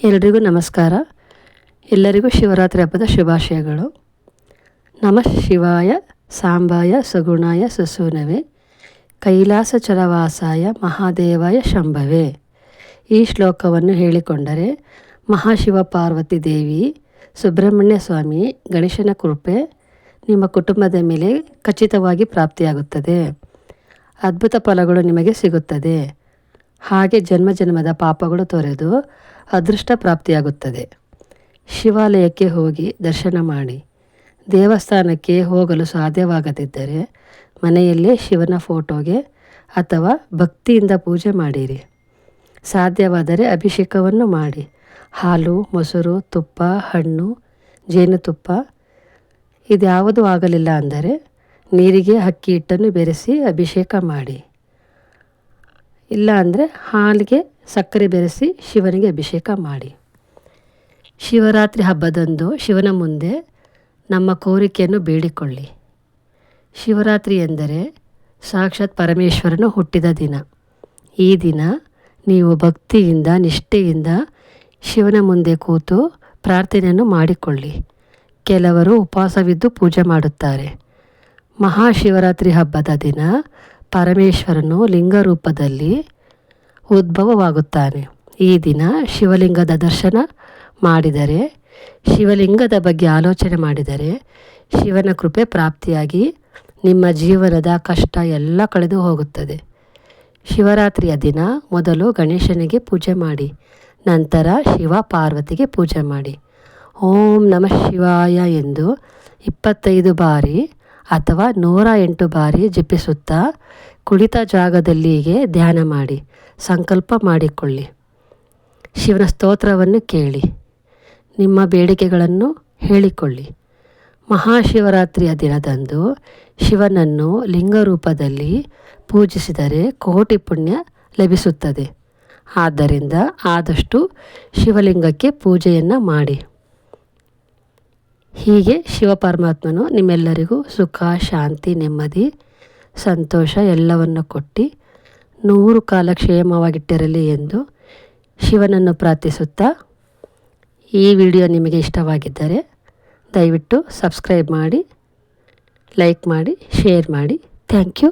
ಎಲ್ರಿಗೂ ನಮಸ್ಕಾರ. ಎಲ್ಲರಿಗೂ ಶಿವರಾತ್ರಿ ಹಬ್ಬದ ಶುಭಾಶಯಗಳು. ನಮಃ ಶಿವಾಯ ಸಾಂಬಾಯ ಸಗುಣಾಯ ಸುಸೂನವೇ ಕೈಲಾಸ ಚಲವಾಸಾಯ ಮಹಾದೇವಾಯ ಶಂಭವೇ. ಈ ಶ್ಲೋಕವನ್ನು ಹೇಳಿಕೊಂಡರೆ ಮಹಾಶಿವ ಪಾರ್ವತಿ ದೇವಿ, ಸುಬ್ರಹ್ಮಣ್ಯ ಸ್ವಾಮಿ, ಗಣೇಶನ ಕೃಪೆ ನಿಮ್ಮ ಕುಟುಂಬದ ಮೇಲೆ ಖಚಿತವಾಗಿ ಪ್ರಾಪ್ತಿಯಾಗುತ್ತದೆ. ಅದ್ಭುತ ಫಲಗಳು ನಿಮಗೆ ಸಿಗುತ್ತದೆ. ಹಾಗೆ ಜನ್ಮ ಜನ್ಮದ ಪಾಪಗಳು ತೊರೆದು ಅದೃಷ್ಟ ಪ್ರಾಪ್ತಿಯಾಗುತ್ತದೆ. ಶಿವಾಲಯಕ್ಕೆ ಹೋಗಿ ದರ್ಶನ ಮಾಡಿ. ದೇವಸ್ಥಾನಕ್ಕೆ ಹೋಗಲು ಸಾಧ್ಯವಾಗದಿದ್ದರೆ ಮನೆಯಲ್ಲೇ ಶಿವನ ಫೋಟೋಗೆ ಅಥವಾ ಭಕ್ತಿಯಿಂದ ಪೂಜೆ ಮಾಡಿರಿ. ಸಾಧ್ಯವಾದರೆ ಅಭಿಷೇಕವನ್ನು ಮಾಡಿ. ಹಾಲು, ಮೊಸರು, ತುಪ್ಪ, ಹಣ್ಣು, ಜೇನುತುಪ್ಪ ಇದ್ಯಾವುದೂ ಆಗಲಿಲ್ಲ ಅಂದರೆ ನೀರಿಗೆ ಅಕ್ಕಿ ಹಿಟ್ಟನ್ನು ಬೆರೆಸಿ ಅಭಿಷೇಕ ಮಾಡಿ. ಇಲ್ಲ ಅಂದರೆ ಹಾಲಿಗೆ ಸಕ್ಕರೆ ಬೆರೆಸಿ ಶಿವನಿಗೆ ಅಭಿಷೇಕ ಮಾಡಿ. ಶಿವರಾತ್ರಿ ಹಬ್ಬದಂದು ಶಿವನ ಮುಂದೆ ನಮ್ಮ ಕೋರಿಕೆಯನ್ನು ಬೇಡಿಕೊಳ್ಳಿ. ಶಿವರಾತ್ರಿ ಎಂದರೆ ಸಾಕ್ಷಾತ್ ಪರಮೇಶ್ವರನು ಹುಟ್ಟಿದ ದಿನ. ಈ ದಿನ ನೀವು ಭಕ್ತಿಯಿಂದ ನಿಷ್ಠೆಯಿಂದ ಶಿವನ ಮುಂದೆ ಕೂತು ಪ್ರಾರ್ಥನೆಯನ್ನು ಮಾಡಿಕೊಳ್ಳಿ. ಕೆಲವರು ಉಪವಾಸವಿದ್ದು ಪೂಜೆ ಮಾಡುತ್ತಾರೆ. ಮಹಾಶಿವರಾತ್ರಿ ಹಬ್ಬದ ದಿನ ಪರಮೇಶ್ವರನು ಲಿಂಗ ರೂಪದಲ್ಲಿ ಉದ್ಭವವಾಗುತ್ತಾನೆ. ಈ ದಿನ ಶಿವಲಿಂಗದ ದರ್ಶನ ಮಾಡಿದರೆ, ಶಿವಲಿಂಗದ ಬಗ್ಗೆ ಆಲೋಚನೆ ಮಾಡಿದರೆ ಶಿವನ ಕೃಪೆ ಪ್ರಾಪ್ತಿಯಾಗಿ ನಿಮ್ಮ ಜೀವನದ ಕಷ್ಟ ಎಲ್ಲ ಕಳೆದು ಹೋಗುತ್ತದೆ. ಶಿವರಾತ್ರಿಯ ದಿನ ಮೊದಲು ಗಣೇಶನಿಗೆ ಪೂಜೆ ಮಾಡಿ, ನಂತರ ಶಿವ ಪಾರ್ವತಿಗೆ ಪೂಜೆ ಮಾಡಿ. ಓಂ ನಮಃ ಶಿವಾಯ ಎಂದು 25 ಬಾರಿ ಅಥವಾ 108 ಬಾರಿ ಜಪಿಸುತ್ತಾ ಕುಳಿತ ಜಾಗದಲ್ಲಿಗೆ ಧ್ಯಾನ ಮಾಡಿ ಸಂಕಲ್ಪ ಮಾಡಿಕೊಳ್ಳಿ. ಶಿವನ ಸ್ತೋತ್ರವನ್ನು ಕೇಳಿ, ನಿಮ್ಮ ಬೇಡಿಕೆಗಳನ್ನು ಹೇಳಿಕೊಳ್ಳಿ. ಮಹಾಶಿವರಾತ್ರಿಯ ದಿನದಂದು ಶಿವನನ್ನು ಲಿಂಗ ರೂಪದಲ್ಲಿ ಪೂಜಿಸಿದರೆ ಕೋಟಿ ಪುಣ್ಯ ಲಭಿಸುತ್ತದೆ. ಆದ್ದರಿಂದ ಆದಷ್ಟು ಶಿವಲಿಂಗಕ್ಕೆ ಪೂಜೆಯನ್ನು ಮಾಡಿ. ಹೀಗೆ ಶಿವ ಪರಮಾತ್ಮನು ನಿಮ್ಮೆಲ್ಲರಿಗೂ ಸುಖ, ಶಾಂತಿ, ನೆಮ್ಮದಿ, ಸಂತೋಷ ಎಲ್ಲವನ್ನು ಕೊಟ್ಟು 100 ಕಾಲ ಕ್ಷೇಮವಾಗಿಟ್ಟಿರಲಿ ಎಂದು ಶಿವನನ್ನು ಪ್ರಾರ್ಥಿಸುತ್ತಾ, ಈ ವಿಡಿಯೋ ನಿಮಗೆ ಇಷ್ಟವಾಗಿದ್ದರೆ ದಯವಿಟ್ಟು ಸಬ್ಸ್ಕ್ರೈಬ್ ಮಾಡಿ, ಲೈಕ್ ಮಾಡಿ, ಶೇರ್ ಮಾಡಿ. Thank you.